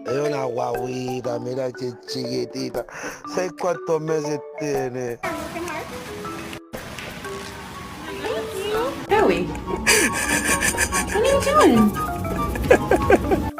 Es una guaguita, mira qué chiquitita. ¿Sabes cuántos meses tiene? Joey, what are you doing?